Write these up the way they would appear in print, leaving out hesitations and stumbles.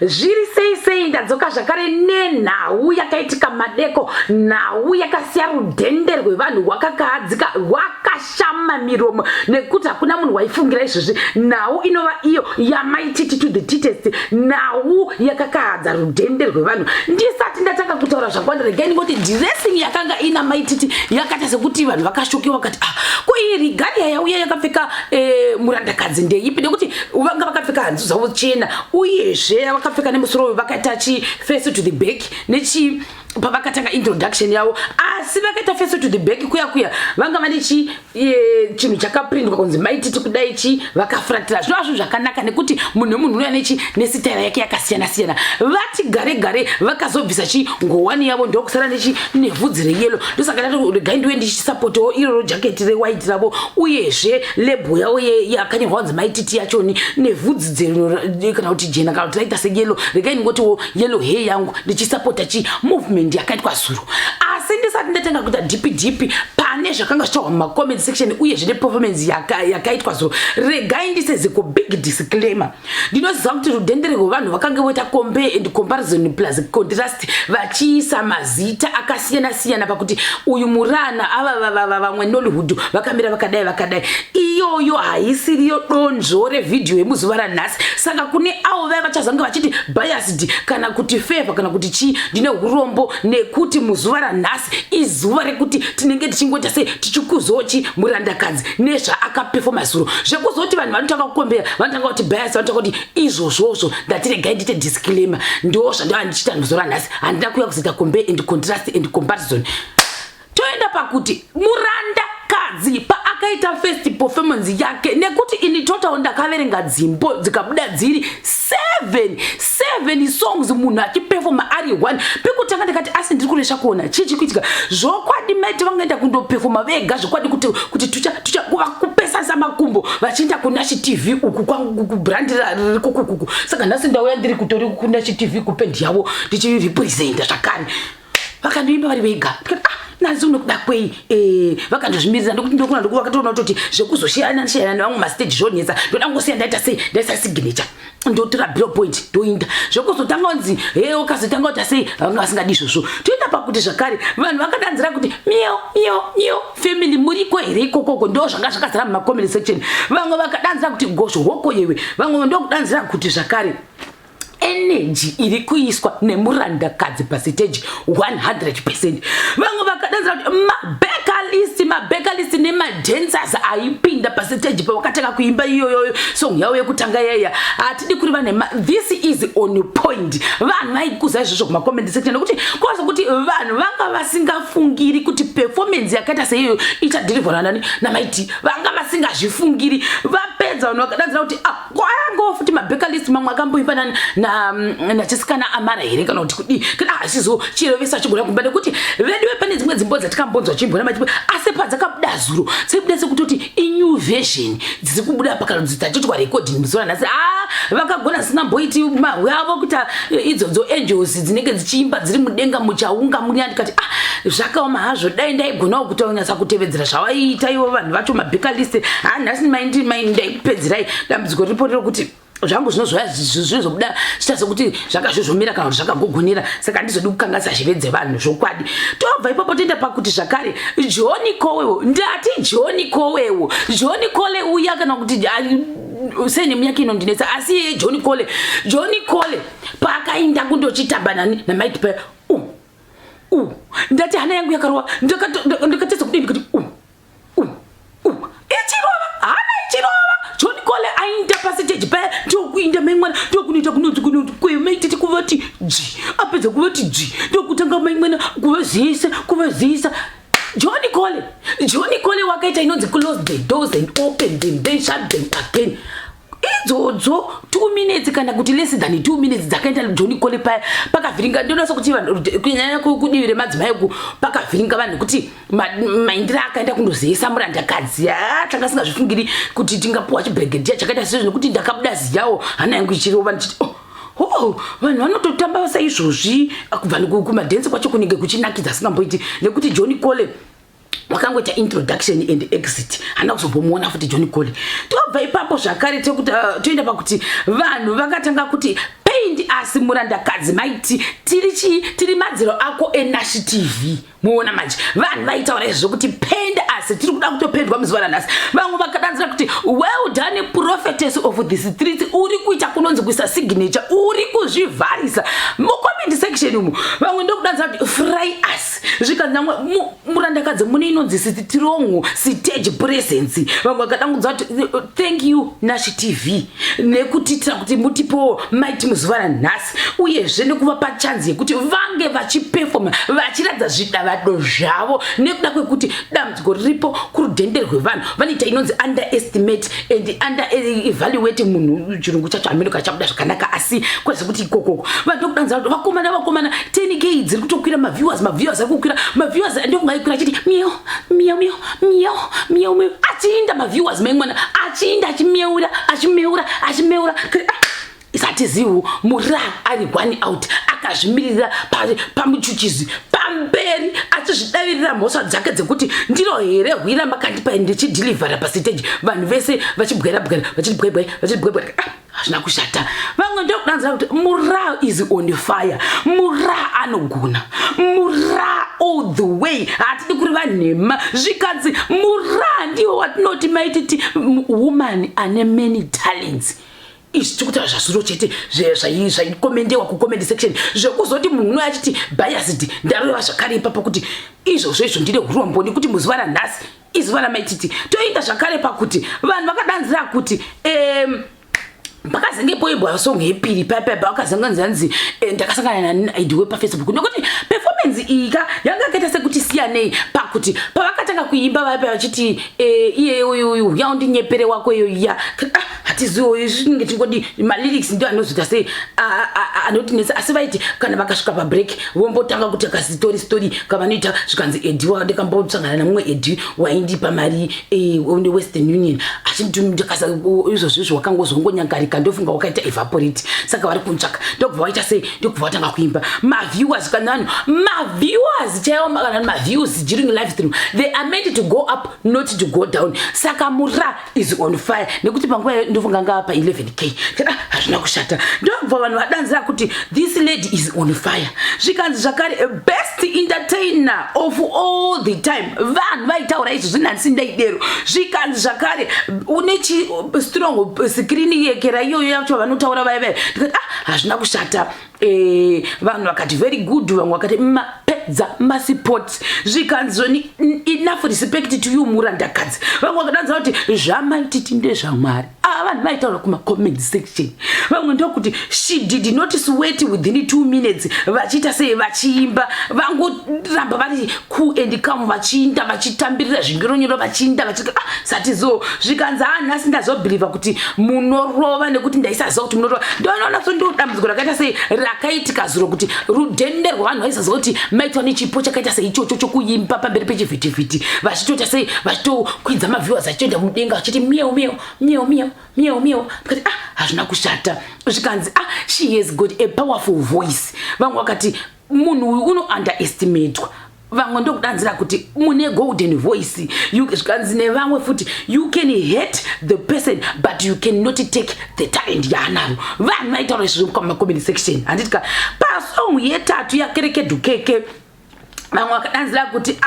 zviri sei ndadzoka zvakare nenhau yakaitika madeko, nhau yakasiya rudhende rwevanhu rwakakahadzika rwakashama miromo nekuti hakuna munhu waifungira izvozvi. Nhau inova iyo yamaititi to the titest, nhau yakakahadza rudhende rwevanhu. Ndisati ndatanga kutaura zvakawanda regai ndingoti dressing yakanga ina maititi yakaita sekuti vanhu vakashokiwa vakati kuiri Garia yauya yakapfeka murandakadzi ndeipi, nekuti vanga vakapfeka hanzu dzavo chena uyezve vakapfeka nemusoro vakaita chi face to the back nechi pavakatanga introduction yavo, asi vakaita face to the back kuya vanga vane chi chinhu chakaprindwa kunzi maititi kudai chi vakafuratira. Zvinova zvakanaka nekuti munhu nemunhu unoya nechi nesitaira yake yakasiyana. Vati gare vakazobvisa chi ngowani yavo ndokusara nechi nevhudzi reyelo. Ndosaka ndati regai ndiwe ndichisapotawo iroro jaketi rewhite ravo uyezve lebo yavo yakanyorwa kunzi maititi yachoni nevhudzi dzero kana kuti jena kana kuti raita seyelo. Regai ndingotiwo yellow hair yangu ndichisapota chi movement yakaitwa zuro. Asi ndisati ndatanga kuita dhipi pane zvakanga zvichitaurwa mumacomment section uyezve neperformance yakaitwa zuro. Regai ndiseze ku big disclaimer. Ndinoziva kuti rudhende rwevanhu vakanga voita compare and comparison plus contrast vachiisa mazita akasiyana pakuti uyu murana ava vamwe Nollywood vakamira vakadai. Iyoyo haisiriyo donzvo revidhio yemuzuva ranhasi. Saka kune avo vaya vachazanga vachiti biased kana kuti favor kana kuti chi ndine urombo nekuti muzuva ranhasi izuva rekuti tinenge tichingota sei tichikuzochi murandakadzi nezvaakaperforma zuro. Zvekuzoti vanhu vanotanga kukombera vanotanga kuti bias vanotanga kuti izvozvozvo ndati regai ndite disclaimer. Ndo zvandava ndichita muzuva ranhasi, handina kuuya kuzoita compare and contrast and comparison. Toenda pakuti murandakadzi paakaita first performance yake nekuti ini total ndakaverenga dzimbo dzikabuda dziri 7 songs munhu achiperforma ari 1 pekutanga ndikati asi ndiri kuresha kuona chichi kuitika zvokwadi maiti vangaenda kundoperforma vega zvokwadi kuti tucha kupesasa makumbo vachienda kuNashi TV uku kwangu kubrand rikukuku. Saka nhasi ndauya ndiri kutori kuNashi TV kupendi yavo ndichirepresenta zvakare vakandoimba vari vega. Nazi unokuda kwei vakandozvimirira ndokuti ndokuna ndokuvakatoona kuti zvekuzoshiyana nevamwe mastage zvonetsa ndoda ngosiya ndaisa signature ndotora billboard ndoinda zvekuzotanga unzi ukazotanga uta sei vanga vasingadi izvozvo. Toenda pakuti zvakare vanhu vakadanzira kuti mio family muriko here ikokoko ndo zvanga zvakazara mumacomment section. Vamwe vakadanzira kuti gosho hoko yewe, vamwe ndokudanzira kuti zvakare energy iri kuiswa nemurandakadzi pastage 100%. Vamwe vakadanzira kuti mabeka list nemadancers aipinda pastage pavakatanga kuimba iyoyo song yavo yekutanga yaya atidi kuri vane this is on point. Vanhu vaikuza izvozvo kumacomment section nekuti kwazo kuti vanhu vanga vasingafungiri kuti performance yakaita seiyo ichadhirivhwa nani namaiti, vanga vasingazvifungiri. Vapedza vanhu vakadanzira kuti kwayango futi mabeka list mamwe akamboimba na chisikana Amara here kana kuti kudi kana asizo chirovesa chigona kumba nekuti vediwe pane dzimwe dzimbo dzatikambonzwa chimbona machipo asi padzakabuda zuro dzekuda sekutoti new version dziri kubuda pakana dzitachitwa recording muzora nhasi vakagona singamboiti mahwe avo kuti idzodzo angels dzinenge dzichiimba dziri mudenga muchaunga muri andikati zvakaoma hazvo dai ndaigona kutonyasa kutevedzera zvavaiita ivo vanhu vacho mabeka list nhasi ndaipedzirai dambudziko riripo kuti zvangu zvinozobuda zvitazokuti zvakazvozvomira kana kuti zvakagogonera. Saka ndizodi kukanganisa zvive dzevanhu zvokwadi. Tobva ipapo toenda pakuti zvakare Johnny Kowewo, ndati Johnny Cole uya kana kuti senemu yake inondinetsa asi Johnny Cole paakainda kundochitamba namaiti pa ndati hana yangu yakarova ndakatedza kudini kuti Johnny Cole ainda pastage pa ndokuinda maimwana ndokunoita kunoita kuvati apedza kuvati ndokutanga maimwana kuvazisa Johnny Cole wakaita inonzi close the doors and open them then shut them again. Idzodzo 2 minutes kana kuti less than 2 minutes dzakaita Johnny Cole pakavhiringa. Ndinosa kuti vanhu kunyanya kudivire madzimai pakavhiringa vanhu kuti maindira akaenda kundozisa murandakadzi tanga singazvifungiri kuti tingapuwa chibrigadier chakaita sezvo kuti ndakabuda ziyawo hana yangu ichirova ndichiti vanhu vanototamba saizvozvi kubva kumadhensi kwacho kunenge kuchinakidza singamboiti nekuti Johnny Cole wakangoita introduction and exit hana kuzombomuona futi Johnny Cole. Tobva ipapo zvakare toenda pakuti vanhu vakatanga kuti paint asi murandakadzi maiti tiri madziro ako eNashi TV. Muona manje vanhu vaitaura izvo kuti penda asi tiri kuda kutopendwa muzuva ranhasi. Vamwe vakadanzira kuti well done prophetess of the streets, uri kuita kunonzi kuisa signature, uri kuzvivharisa mucomment section umu. Vamwe ndokudanzira kuti fry us zvikanzi murandakadzi mune inonzi strong stage presence. Vamwe vakadangudza kuti thank you Nashi TV nekutitira kuti mutipo maiti muzuva ranhasi, uyezve nekuvapa chance yekuti vange vachiperforma vachiradza zvidavado zvavo nekuda kwekuti dambudziko riripo kurudhende rwevanhu vanoita inonzi underestimate and underevaluate munhu. Chirungu chacho amerika chakuda zvakanaka, asi kwazvo kuti ikoko vanhu ndokudanza kuti vakomana 10k dziri kutokwira maviewers ari kukwira maviewers ndokungayikwira achiti miau achinda maviewers memwana achinda achimeura isatiziwo mura ari one out akazvimirira pamuchuchizi pamberi achizvidavirira mhosva dzake dzekuti ndiro here hwira makandipa ndichidhilivhara pastage vanhu vese vachibwera hazvina kushata. Vamwe ndokudanzira kuti mura is on fire, mura anogona, mura all the way. Hatidi kuri vanhema zvikanzi mura ndiwo watinoti maititi woman ane many talents. Izvi tikuti zvazuro chete zvaikomendewa kucomment section zvekuzoti munhu unoya achiti biased ndareva zvakare ipapo kuti izvozvo ndine urombo nekuti muzuva ranhasi izuva ramaititi toita zvakare pakuti vanhu vakadanzira kuti pakazenge poibwa song yepiri papa wakazanganzanzi ndakasangana naidwe paFacebook nekuti performance ika yangakaita sekuti siyanei pakuti pavakatanga kuimba vaipa vachiti iye uyu yaundinyepere wako iyoya hatiziwo izvinge tingodi malyrics ndio anozvita sei anotinesa, asi vaiti kana vakasvika pabreak vombotanga kuti story kavanoita zvikanzi ediwa ndakambosangana namumwe edi waindipa mari Western Union achindikasa izvozvo wakangozongonyangarika ndofunga wakaita evaporate, saka vari kuntsvaka ndokubva waita sei ndokubva watanga kuimba maviewers kana maviewers chaiwo kana maviews during live stream they are meant to go up not to go down. Saka mura is on fire nekuti panguva ndofunga ngapa 11k hazvina kushata ndokubva vanhu vadanzira kuti this lady is on fire. Zvikanzi zvakare best entertainer of all the time, vanhu vaitaura izvo zvinhansi ndaidero. Zvikanzi zvakare une strong screen yekera iyoyo yacho vanotaura vaive ndikati hazvina kushata. Vanhu vakati very good, vamwe vakati mapedza masipoti. Zvikanzi zvoni enough respect to you murandakadzi. Vamwe vakadanzira kuti zvamaititi ndezvaMwari. Vanhu vaitaura kumacomment section. Vamwe ndokuti she did not sweat within 2 minutes vachiita sei vachiimba, vangoramba vari cool and calm vachiinda vachitambirira zvingironyero vachiinda vachiti satizo. Zvikanzi nhasi ndazobhiliva kuti munorova nekuti ndaisaziva kuti munorova. Ndonoona sondodambudziko rakaita sei rakaitika zuro kuti rudhende rwavanhu vaisaziva kuti maitwa nechipo chakaita sei ichocho chokuimba pamberi pechivhitivhiti vachitoita sei vachitokwidza maviewers achitoenda mudenga vachiti miau ndikati hazvina kushata. Zvikanzi she has got a powerful voice. Vamwe vakati munhu uyu uno underestimatedwa. Vamwe ndokudanzira kuti mune golden voice. Zvikanzi nevamwe futi you can hate the person but you cannot take the talent yaanaro. Vanhu vaitaura izvo mumacomment section. Handitika pasong yetatu yakerekedukeke vamwe vakadanzira kuti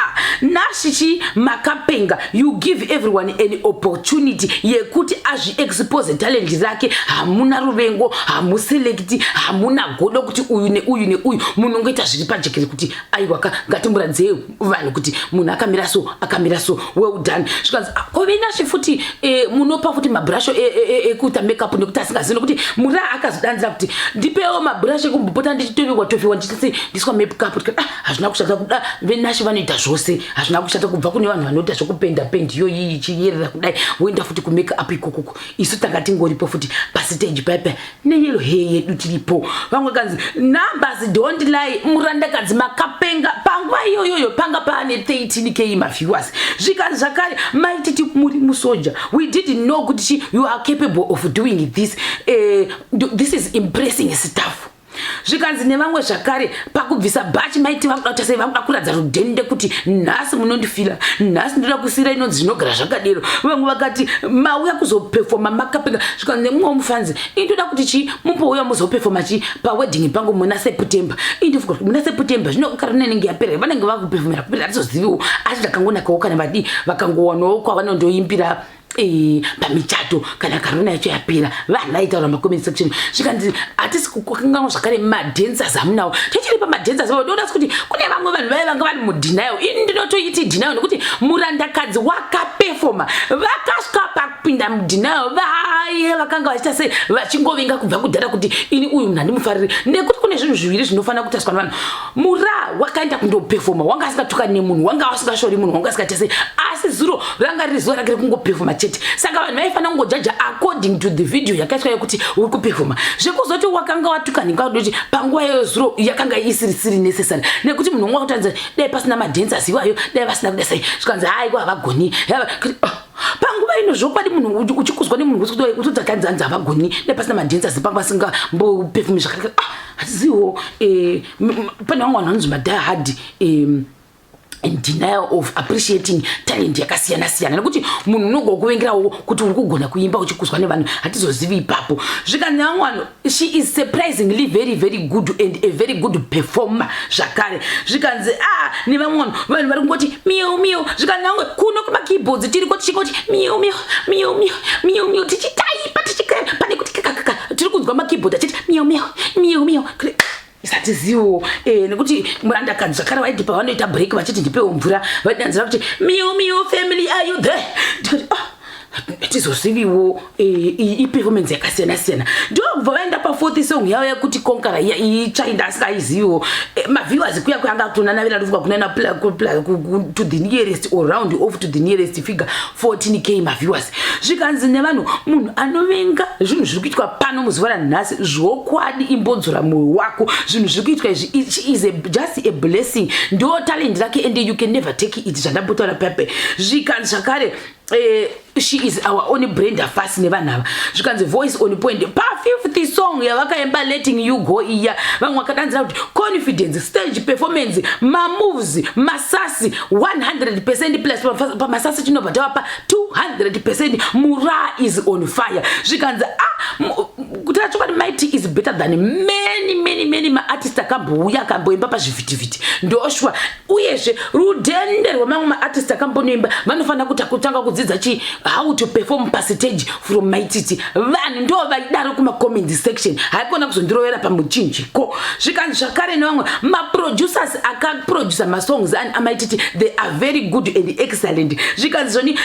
Nashi makapenga, you give everyone an opportunity yekuti azviexpose talent rake. Hamuna ruvengo, hamuselekti, hamuna godo kuti uyu neuyu munhu ungoita zviri pajekere kuti aiwaka ngatimuradzei vanhu kuti munhu akamira so well done. Zvikanzi kove Nashi futi munopa futi mabrasho ekuita makeup nekuti asingazivi nokuti mura akazodanzira kuti ndipewo mabrasho ekumbopota ndichitoviwa ndichiti ndiswa makeup. Hazvina kushata kuda veNashi vanoita zvose, hazvina kushata kubva kune vanhu vanoita zvokupenda pendi iyoyi ichiyerera kudai woenda futi kumake up ikoko. Isu tanga tingoripo futi pastage paipa neyelo hair yedu tiripo. Vamwe kanzi numbers don't lie, murandakadzi makapenga panguva iyoyoyo panga paane 13k maviewers. Zvikanzi zvakare maititi muri musoja, we didn't know kuti you are capable of doing this. This is impressing stuff. zvikanzi nevamwe zvakare pakubvisa bhachi maiti vakuda sei vakuda kuradza rudhende kuti nhasi munondifila nhasi ndoda kusira inonzi zvinogara zvakadero vamwe vakati mauya kuzopefoma makapfeka zvikanzi nemumwe mufanzi indoda kuti chi mumbouya muzopefoma chi pawedding pangu muna September indifuka muna September zvinogara nenenge yapera vanenge vakupefomera kupera atizoziviwo asi ndakangonakawo kana vadi vakangowanawo kwavanondoimbira pamichato kana karona yacho yapera vanhu vaitaura mumacomment section zvikanzi hatisi kukanganwa zvakare madancers amunawo tichiri pamadancers ndoda kuti kune vamwe vanhu vanga vari mudenial ini ndinotoiti denial nekuti murandakadzi wakapefoma vakasvika pakupinda mudenial vaye vakanga vachiita sei vachingovinga kubva kudhara kuti ini uyu munhu handimufariri nekuti kune zvinhu zviviri zvinofanira kutaswa nevanhu mura wakaenda kundopefoma wanga asingatukani nemunhu wanga asingashori munhu wanga asingaita sei asi zuro ranga riri zuva rake rekungopefoma chete saka vanhu vaifana kungojaja according to the video yakaitwa yekuti uri kupefoma zvekuzoti wakanga watukanika kuti panguva iyoyo zuro yakanga isirisiri necessary nekuti munhu wanga kutadza dai pasina madancers iwayo dai vasina kuda sei zvikanzi hai havagoni panguva ino zvokwadi munhu uchikuzwa nemunhu utodzakanzanza havagoni dai pasina madancers panga vasingambopefomi zvakanaka hatiziwo pane vamwe vanhu vanonzi madahad in denial of appreciating talent yakasiyana siyana nekuti munhu unogona kuvengerawo kuti uri kugona kuimba uchikuzwa nevanhu hatizozivi ipapo zvikanzi vamwe vanhu she is surprisingly very very good and a very good performer zvakare zvikanzi nevamwe vanhu vari kungoti miu miu zvikanzi vamwe kuno kumakeyboards tiri tichingoti miu miu miu miu miu miu tichitaipa pane kuti tiri kunzwa makeyboard achiti miu miu miu miu isatiziwo nekuti murandakadzi zvakare vaiti pavanoita break vachiti ndipewo mvura vaidanzira kuti miu miu family are you there ndikati tizoziviwo iperformance yakasiyana siyana ndobva vaenda pafourth song yavo yekuti konkara ichainda asingaiziviwo maviewers kuya kuyanga kutonanavira rufuka kunana to the nearest or round off to the nearest figure 14k maviewers zvikanzi nevanhu munhu anovenga zvinhu zviri kuitwa pano muzuva ranhasi zvokwadi imbodzora mwoyo wako zvinhu zviri kuitwa izvi is just a blessing ndo talent rake and you can never take it zvandambotaura pepe zvikanzi zvakare she is our own Brenda Fassie nevanhu ava zvikanzi voice on point pa5th song yavakaimba letting you go iya vamwe vakadanzira kuti confidence stage performance mamoves masasi 100% plus pamasasi chinobva tava pa 200% mura is on fire zvikanzi kuti rachokwadi mighty is better than many maartist akambouya akamboimba pazvivhitivhiti ndoshwa uyezve rudhende rwamamwe maartist akambonoimba vanofanira kuti kutanga kudzidza chi how to perform pastage from maititi vanhu ndo vaidaro kumacomment section haikona kuzondirovera pamuchinjiko zvikanzi zvakare nevamwe maproducers akaproducer masongs amaititi they are very good and excellent zvikanzi zvoni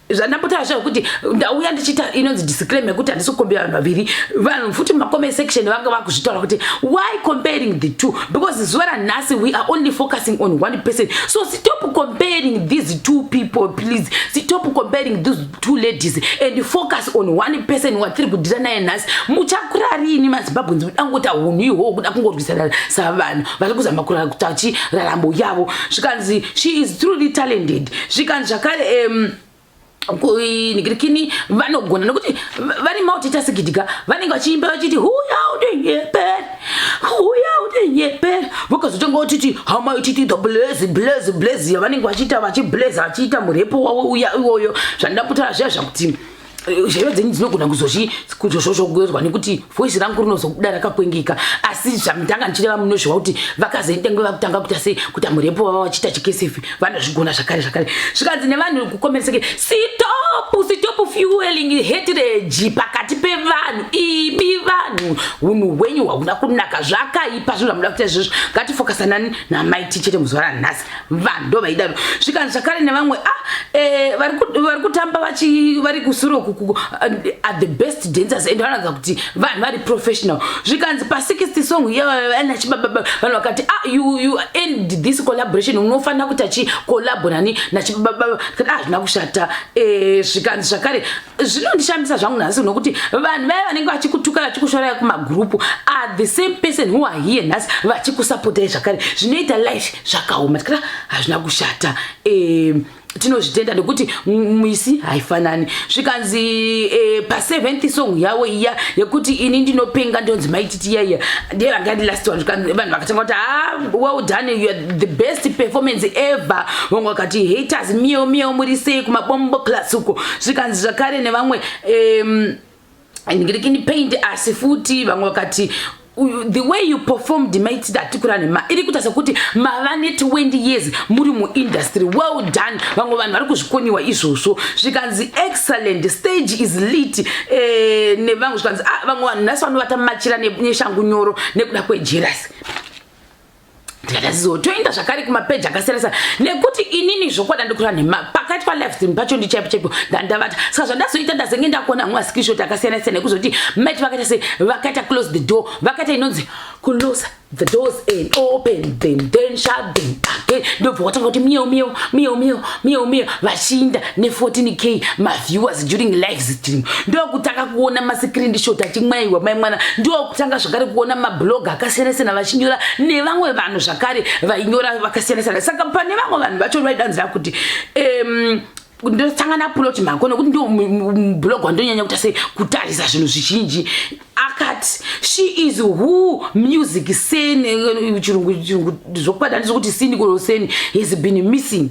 zvandambotara zvayo kuti ndauya ndichiita inonzi disclaimer yekuti handisi kukombera vanhu vaviri vanhu futi mumacomment section vanga vakuzvitaura kuti why comparing the two because zuva ranhasi we are only focusing on one person so stop comparing these two people please stop comparing these two ladies and focus on one person watiri kudhira naye nhasi muchakura rini mazimbabwenzi mudangota hunhu ihwo kuda kungorwisana savanhu vari kuzama kutachi raramo yavo zvikanzi she is truly talented zvikanzi zvakare nigirikini vanogona nekuti vari multitasking vanenge vachiimba vachiti huyaudeyepera vakazotanga vachiti hama ichiti the blaze yavanenge vachiita vachiita murepo wavo uya iwoyo zvandaputara zviya zvakuti zveyo dzenyu dzinogona kuzozvozvogwezwa nekuti voice rangu rinozobuda rakakwengeka asi zvamutanga ndichireva munozviwa kuti vakazoitenge vakutanga kuita sei kuti murepo vava vachiita chikesefi vanozvigona zvakare zvikanzi nevanhu kukomereseke stop fueling hatred pakati pevanhu imi vanhu unhu hwenyu hwakuna kunaka zvakaipa zvinhu zvamuda kuita izvozvo ngatifokasanani namaiti chete muzuva ranhasi vanhu ndo vaidaro zvikanzi zvakare nevamwe vari kutamba vari kusuro at the best dancers and vanoratidza kuti vanhu vari professional zvikanzi pa6th song yavana chibaba vanhu vakati you end this collaboration unofanira kuti achikolabo nani nachibaba zvina kushata zvikanzi zvakare zvinondishambisa zvangu nhasi nokuti vanhu vaya vanenge vachikutuka vachikushoraya kumagrupu are the same person who are here nhasi vachikusapotai zvakare zvinoita life zvakaoma tikati hazvina kushata tinozvitenda nekuti mwisi haifanani. Zvikanzi pa 7th song yawo iya yekuti ini ndinopenga ndonzi maititi yaya ndiye vangati last one. Vanhu vakatanga kuti well done, you are the best performance ever. Vamwe vakati haters mio muri sei kumabombo class uko. Zvikanzi zvakare nevamwe ndingirikini paint asi futi vamwe vakati the way you performed might that kurane iri kuita sekuti mava net 20 years muri mu industry. Well done. Vamwe vanhu vari kuzvikoniwa izvozvo. Zvikanzi excellent, stage is lit. Nevamwe zvikanzi vamwe vanhu nhasi vanovata machira neshangu nyoro nekuda kwejerasi. Toenda zvakare kumapeji akasiyana nekuti inini zvokwada ndikura nema pakati pa live stream pacho ndichaipo ndandavata saka zvandazoita ndazenge ndakuona mwa screenshot akasiyana nekuzoti mate vakaita close the door, vakaita inonzi close the doors and open them then shut them again. Ndobva watanga kuti mio vashinda ne 14k ma viewers during live stream. Ndokutanga kuona ma screenshot achimwaiwa mai mwana. Ndokutanga zvakare kuona ma blog akasiyana vachinyora nevamwe vanhu zvakare vainyora vakasiyana. Saka pane vamwe vanhu vacho vaidanzira kuti ndotanga upload makona kuti ndio blog wandonyanya kuti kutarisa zvinhu zvizhinji. Akati she is who music scene chirungu zvokwada ndizvo scene ko scene has been missing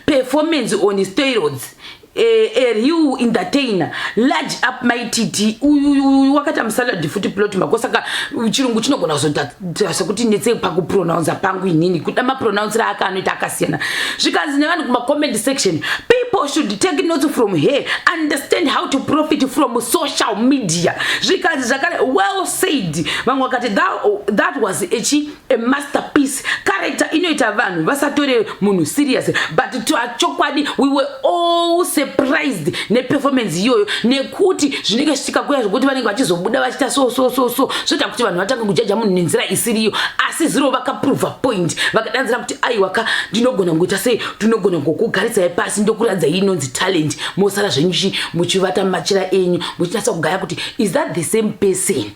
performance on steroids. You entertainer large up my TT wakati amsalad futi plot makosaka chirungu chinogona kuzota kuti netse pakupronounce pangu inini kuti pronounce ra akanoita akasiyana. Zvikanzi nevanhu kuma comment section, people should take notes from her, understand how to profit from social media. Zvikanzi zvakare well said. Vamwe wakati that was a masterpiece. Character inoita vanhu vasatore munhu serious, but to achokwadi we were all surprised ne performance iyoyo nekuti zvinenge zvichika kuya zvokuti vanenge vachizobuda vachita so zvota kuti vanhu vatanga kujaja munhu nenzira isiriyo. Asi zero vakaprove point vakadanzira kuti aiwaka ndinogona ngoita sei tinogona ngokugarisai pasi ndokuradza inonzi talent mosara zvenyu muchivata machira enyu muchinasa kugaya kuti is that the same person.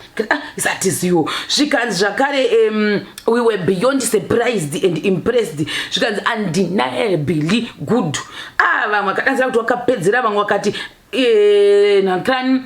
That is you. Zvikanzi zvakare we were beyond surprised and impressed. Zvikanzi undeniably good. Vamwe vakadanzira kuti wakapedzera, vamwe vakati nakrani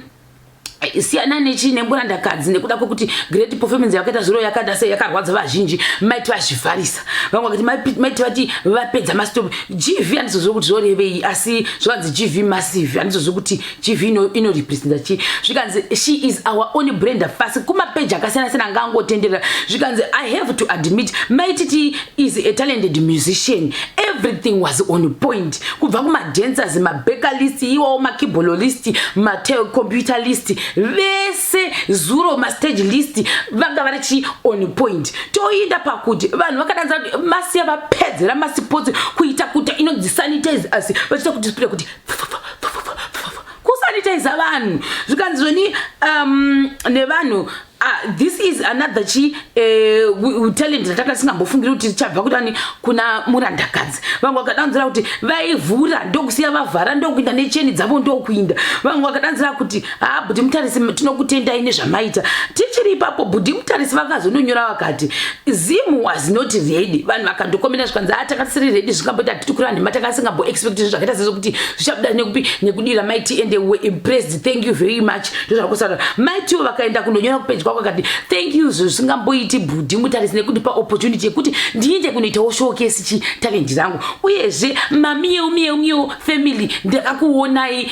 siyana nechine mburandakadzi nekuda kwokuti great performance yakaita zviro yakada sei yakarwadza vazhinji maiti vazvivharisa. Vamwe vakati maiti vati vapedza mastop GV andizvo kuti zvorevei, asi zvanzi GV massive andizvo kuti GV ino representa chi. Zvikanzi she is our own brand first kuma page akasiyana ngangotenderera. Zvikanzi I have to admit Maititi is a talented musician. Everything was on point. Kubva kuma dancers, ma backer list, iwo ma keyboard list, ma computer list, vese zuro ma stage list vanga varichi on point. Toinda pakuti vanhu vakadanza masiya vapedzera masipotsi kuita kuti inonzi sanitize asi vachita kuti display kuti kusanitize vanhu. Zvikanzi zvoni nevanhu this is another talent ratakasingambofungira kuti chabva kutani kuna murandakadzi. Vamwe vakadanzira kuti vaivhura ndokusiya vavhara ndokuinda necheni dzavo ndokuinda. Vamwe vakadanzira kuti bhudhi mutarisi tinokutendai nezvamaita. Tichiri ipapo bhudhi mutarisi vakazononyora vakati Zim was not ready. Vanhu vakandokomenda zvikanzi takasiri ready zvikamboita titikura nhema takasingambo expect zvakaita sezvokuti zvichabuda nekupi nekudira Mighty and they were impressed. Thank you very much. Ndozvakusara Mighty vakaenda kundonyora kupage kwakati thank you zvisingamboiti bhudhi mutarisi nekutipa opportunity yekuti ndiende kunoitawo showcase chi talent zangu. Uyezve mamiyo family ndakakuonai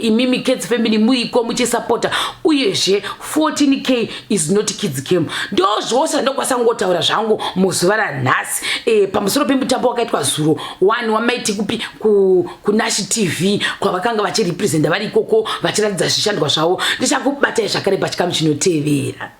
imimi Kids family muiko muchisupporta. Uyezve 14k is not kids game. Ndozvose ndokwasangotaura zvangu muzuva ranhasi pamusoro pemutambo wakaitwa zuro 1 wamaiti kupi kuNashi TV kwavakanga vachirepresenta vari ikoko vachiratidza zvishandwa zvavo. Ndichakubatai zvakare pachikamu chinotevera.